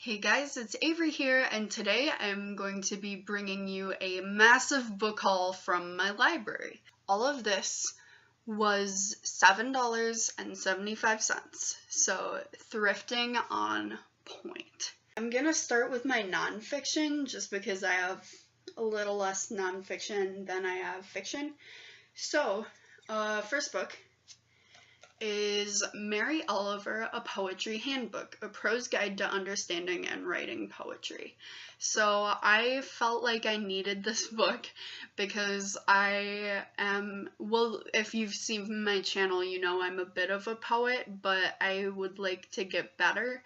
Hey guys, it's Avery here, and today I'm going to be bringing you a massive book haul from my library. All of this was $7.75, so thrifting on point. I'm gonna start with my nonfiction just because I have a little less nonfiction than I have fiction. So, first book is Mary Oliver, A Poetry Handbook, a prose guide to understanding and writing poetry. So I felt like I needed this book because I am, well, if you've seen my channel, you know I'm a bit of a poet, but I would like to get better.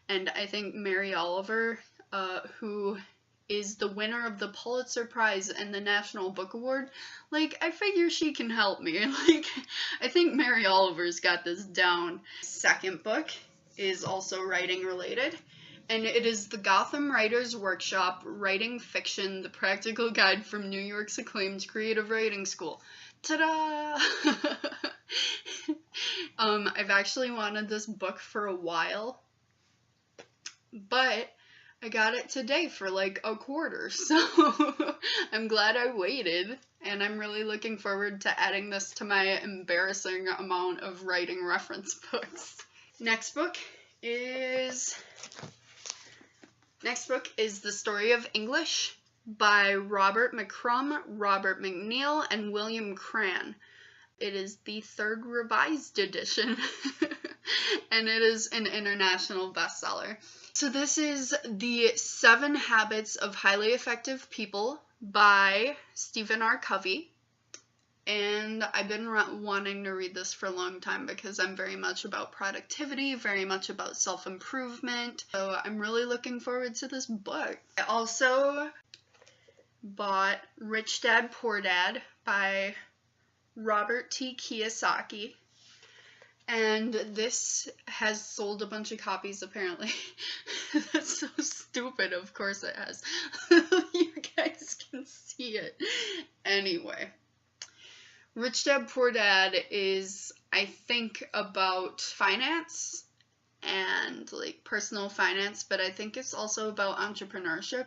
And I think Mary Oliver, who is the winner of the Pulitzer Prize and the National Book Award, like, I figure she can help me. Like, I think Mary Oliver's got this down. Second book is also writing related, and it is the Gotham Writers Workshop, Writing Fiction, the Practical Guide from New York's acclaimed creative writing school. Ta-da! I've actually wanted this book for a while, but I got it today for like a quarter, so I'm glad I waited, and I'm really looking forward to adding this to my embarrassing amount of writing reference books. Next book is The Story of English by Robert McCrum, Robert McNeil, and William Cran. It is the third revised edition, and it is an international bestseller. So this is The 7 Habits of Highly Effective People by Stephen R. Covey. And I've been wanting to read this for a long time because I'm very much about productivity, very much about self-improvement. So I'm really looking forward to this book. I also bought Rich Dad, Poor Dad by Robert T. Kiyosaki. And this has sold a bunch of copies, apparently. That's so stupid. Of course it has. You guys can see it. Anyway. Rich Dad, Poor Dad is, I think, about finance and, like, personal finance, but I think it's also about entrepreneurship.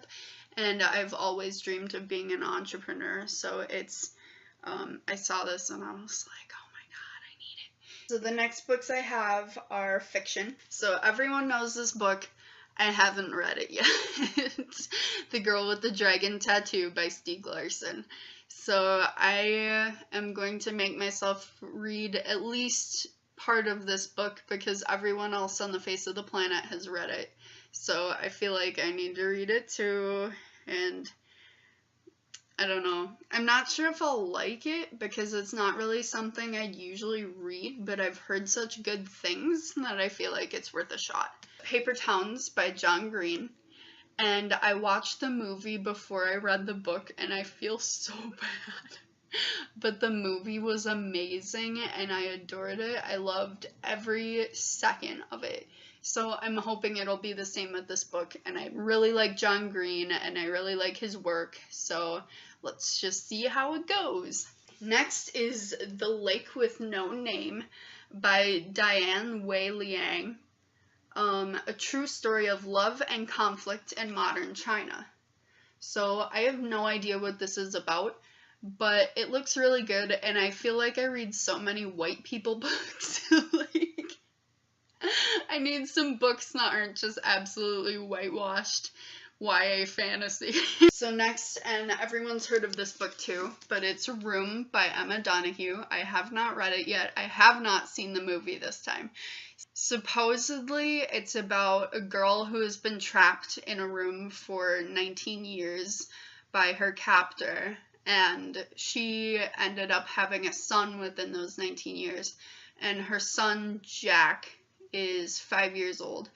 And I've always dreamed of being an entrepreneur, so it's, I saw this and I was like, oh. So the next books I have are fiction. So everyone knows this book. I haven't read it yet. The Girl with the Dragon Tattoo by Stieg Larsson. So I am going to make myself read at least part of this book because everyone else on the face of the planet has read it. So I feel like I need to read it too, and I don't know. I'm not sure if I'll like it because it's not really something I'd usually read, but I've heard such good things that I feel like it's worth a shot. Paper Towns by John Green. And I watched the movie before I read the book, and I feel so bad. But the movie was amazing, and I adored it. I loved every second of it. So I'm hoping it'll be the same with this book, and I really like John Green, and I really like his work, so let's just see how it goes. Next is The Lake with No Name by Diane Wei Liang, a true story of love and conflict in modern China. So I have no idea what this is about, but it looks really good, and I feel like I read so many white people books. Like, I need some books that aren't just absolutely whitewashed YA fantasy. So next, and everyone's heard of this book too, but it's Room by Emma Donoghue. I have not read it yet. I have not seen the movie this time. Supposedly, it's about a girl who has been trapped in a room for 19 years by her captor, and she ended up having a son within those 19 years, and her son, Jack, is 5 years old.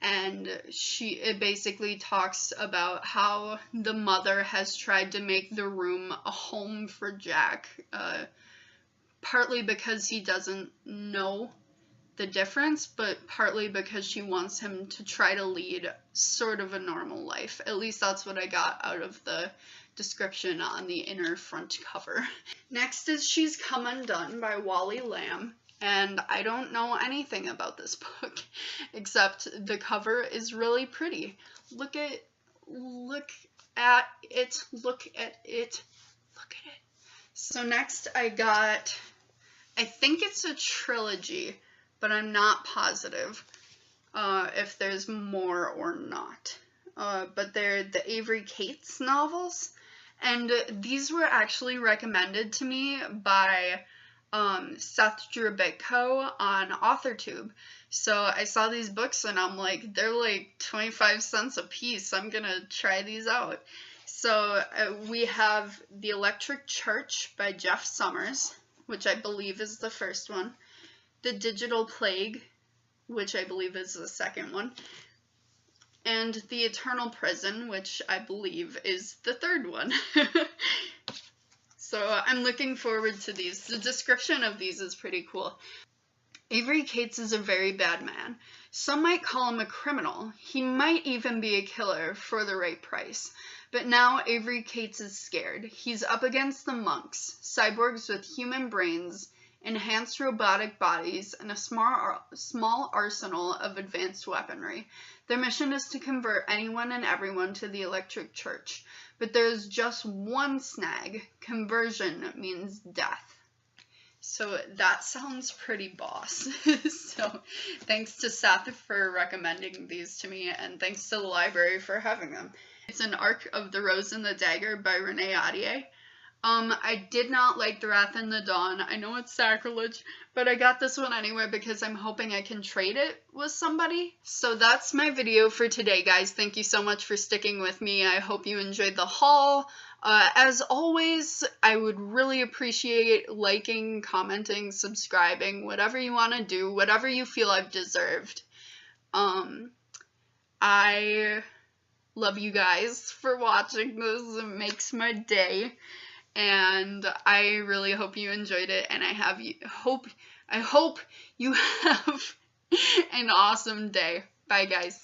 And it basically talks about how the mother has tried to make the room a home for Jack, partly because he doesn't know the difference, but partly because she wants him to try to lead sort of a normal life. At least that's what I got out of the description on the inner front cover. Next is She's Come Undone by Wally Lamb. And I don't know anything about this book except the cover is really pretty. Look at it. Look at it. Look at it. So next I got, I think it's a trilogy, but I'm not positive if there's more or not. But they're the Avery Cates novels, and these were actually recommended to me by Seth Drabitko on AuthorTube. So I saw these books and I'm like, they're like 25 cents a piece. I'm gonna try these out. So we have The Electric Church by Jeff Summers, which I believe is the first one. The Digital Plague, which I believe is the second one. And The Eternal Prison, which I believe is the third one. So I'm looking forward to these. The description of these is pretty cool. Avery Cates is a very bad man. Some might call him a criminal. He might even be a killer for the right price. But now Avery Cates is scared. He's up against the monks, cyborgs with human brains, enhanced robotic bodies, and a small arsenal of advanced weaponry. Their mission is to convert anyone and everyone to the Electric Church. But there's just one snag. Conversion means death. So that sounds pretty boss. So thanks to Seth for recommending these to me, and thanks to the library for having them. It's an Arc of the Rose and the Dagger by Renee Ahdieh. I did not like The Wrath and the Dawn. I know it's sacrilege, but I got this one anyway because I'm hoping I can trade it with somebody. So that's my video for today, guys. Thank you so much for sticking with me. I hope you enjoyed the haul. As always, I would really appreciate liking, commenting, subscribing, whatever you want to do, whatever you feel I've deserved. I love you guys for watching this. It makes my day. And I really hope you enjoyed it, and I hope you have an awesome day. Bye, guys.